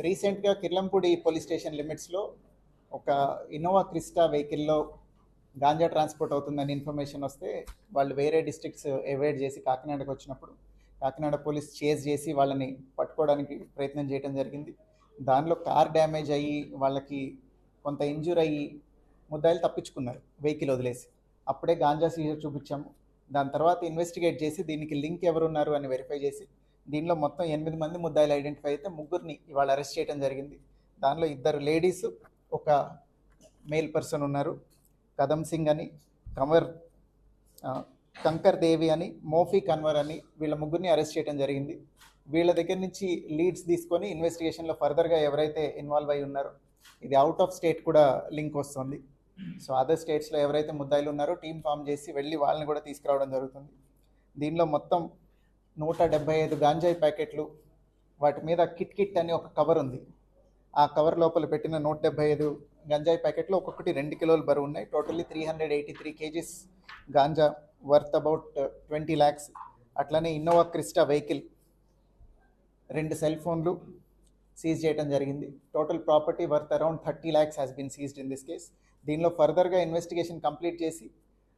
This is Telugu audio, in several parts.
రీసెంట్గా కిర్లంపూడి పోలీస్ స్టేషన్ లిమిట్స్లో ఒక ఇన్నోవా క్రిస్టా వెహికల్లో గాంజా ట్రాన్స్పోర్ట్ అవుతుందని ఇన్ఫర్మేషన్ వస్తే వాళ్ళు వేరే డిస్ట్రిక్ట్స్ అవాయిడ్ చేసి కాకినాడకు వచ్చినప్పుడు కాకినాడ పోలీస్ చేజ్ చేసి వాళ్ళని పట్టుకోవడానికి ప్రయత్నం చేయడం జరిగింది. దానిలో కార్ డ్యామేజ్ అయ్యి వాళ్ళకి కొంత ఇంజూర్ అయ్యి ముద్దాయిలు తప్పించుకున్నారు వెహికల్ వదిలేసి. అప్పుడే గాంజా సీజర్ చూపించాము. దాని తర్వాత ఇన్వెస్టిగేట్ చేసి దీనికి లింక్ ఎవరున్నారు అని వెరిఫై చేసి దీనిలో మొత్తం 8 మంది ముద్దాయిలు ఐడెంటిఫై అయితే ముగ్గురిని ఇవాళ అరెస్ట్ చేయడం జరిగింది. దానిలో 2 లేడీస్, ఒక మేల్ పర్సన్ ఉన్నారు. కదమ్ సింగ్ అని, కంకర్ దేవి అని, మోఫీ కన్వర్ అని, వీళ్ళ ముగ్గురిని అరెస్ట్ చేయడం జరిగింది. వీళ్ళ దగ్గర నుంచి లీడ్స్ తీసుకొని ఇన్వెస్టిగేషన్లో ఫర్దర్గా ఎవరైతే ఇన్వాల్వ్ అయి ఉన్నారో, ఇది అవుట్ ఆఫ్ స్టేట్ కూడా లింక్ వస్తుంది. సో అదర్ స్టేట్స్లో ఎవరైతే ముద్దాయిలు ఉన్నారో టీమ్ ఫామ్ చేసి వెళ్ళి వాళ్ళని కూడా తీసుకురావడం జరుగుతుంది. దీనిలో మొత్తం 175 గాంజాయి ప్యాకెట్లు, వాటి మీద కిట్ కిట్ అని ఒక కవర్ ఉంది. ఆ కవర్ లోపల పెట్టిన 175 గంజాయి ప్యాకెట్లు ఒక్కొక్కటి 2 కిలోలు బరువు ఉన్నాయి. Totally 383 kgs ganja worth about 20 lakhs. అట్లనే ఇన్నోవా క్రిస్టా వెహికల్, 2 సెల్ ఫోన్లు సీజ్ చేయడం జరిగింది. Total property worth around 30 lakhs has been seized in this case. దీనిలో ఫర్దర్గా ఇన్వెస్టిగేషన్ కంప్లీట్ చేసి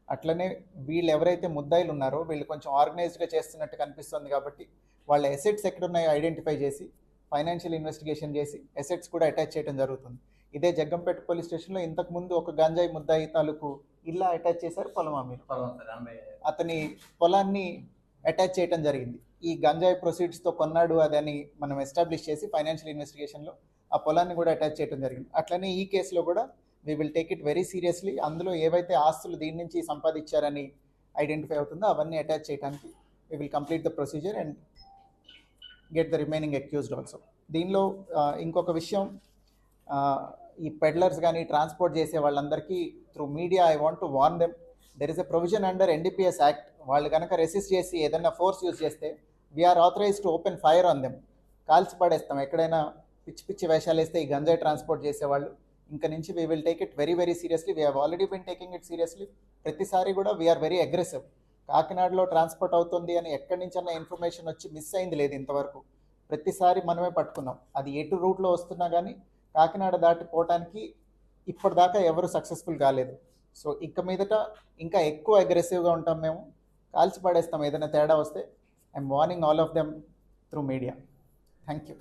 అట్లనే వీళ్ళు ఎవరైతే ముద్దాయిలు ఉన్నారో వీళ్ళు కొంచెం ఆర్గనైజ్డ్గా చేస్తున్నట్టు కనిపిస్తుంది కాబట్టి వాళ్ళ ఎసెట్స్ ఎక్కడున్నాయో ఐడెంటిఫై చేసి ఫైనాన్షియల్ ఇన్వెస్టిగేషన్ చేసి ఎసెట్స్ కూడా అటాచ్ చేయడం జరుగుతుంది. ఇదే జగ్గంపేట పోలీస్ స్టేషన్లో ఇంతకుముందు ఒక గంజాయి ముద్దాయి తాలూకు ఇల్లా అటాచ్ చేశారు, పొలమా మీరు అతని పొలాన్ని అటాచ్ చేయడం జరిగింది. ఈ గంజాయి ప్రొసీడ్స్తో కొన్నాడు అదని మనం ఎస్టాబ్లిష్ చేసి ఫైనాన్షియల్ ఇన్వెస్టిగేషన్లో ఆ పొలాన్ని కూడా అటాచ్ చేయడం జరిగింది. అట్లనే ఈ కేసులో కూడా we will take it very seriously. అందులో ఏవైతే ఆస్తులు దీని నుంచి సంపాదించారని ఐడెంటిఫై అవుతుందో అవన్నీ అటాచ్ చేయడానికి we will complete the procedure and get the remaining accused also. దీనిలో ఇంకొక విషయం, ఈ పెడ్లర్స్ కానీ ట్రాన్స్పోర్ట్ చేసే వాళ్ళందరికీ through media I want to warn them, there is a provision under NDPS act. వాళ్ళు కనుక రెసిస్ట్ చేసి ఏదైనా ఫోర్స్ యూజ్ చేస్తే we are authorise to open fire on them. కాల్చి పడేస్తాం ఎక్కడైనా పిచ్చి పిచ్చి వేషాలు వేస్తే ఈ గంజాయి ట్రాన్స్పోర్ట్ చేసేవాళ్ళు. ఇంకా నుంచి we will take it very very seriously. We have already been taking it seriously. ప్రతిసారి కూడా వీఆర్ వెరీ అగ్రెసివ్. కాకినాడలో ట్రాన్స్పోర్ట్ అవుతుంది అని ఎక్కడి నుంచన్నా ఇన్ఫర్మేషన్ వచ్చి మిస్ అయింది లేదు ఇంతవరకు. ప్రతిసారి మనమే పట్టుకున్నాం. అది ఎటు రూట్లో వస్తున్నా కానీ కాకినాడ దాటిపోవటానికి ఇప్పటిదాకా ఎవరు సక్సెస్ఫుల్ కాలేదు. సో ఇక మీదట ఇంకా ఎక్కువ అగ్రెసివ్గా ఉంటాం మేము, కాల్చి పడేస్తాం ఏదైనా తేడా వస్తే. I'm warning all of them through media. Thank you.